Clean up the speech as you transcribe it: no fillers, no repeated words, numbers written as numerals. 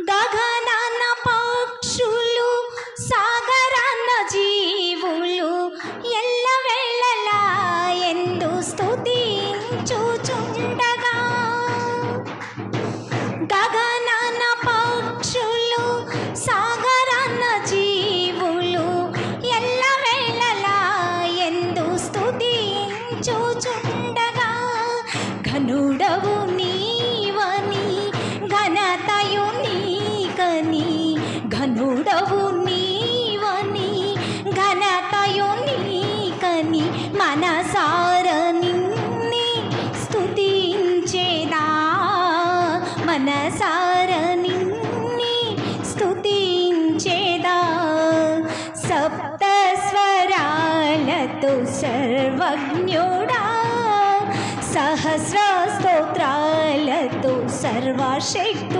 గగనాన పక్షులు సాగరాన జీవులు ఎల్లవేళలా ఎందు స్తుతించుచుండగా గగనాన పక్షులు సాగరాన జీవులు ఎల్లవేళలా ఎందు స్తుతించుచుండగా ఘనుడవు నీవని ఘనతయు నీకని ఘనుడవు నీవని ఘనతయు నీకని మనసార నిన్నే స్తుతించేదా మనసార నిన్నే స్తుతించేదా సప్త స్వరాలతో సర్వజ్ఞుడా సహస్ర స్తోత్రాలతో సర్వశక్తి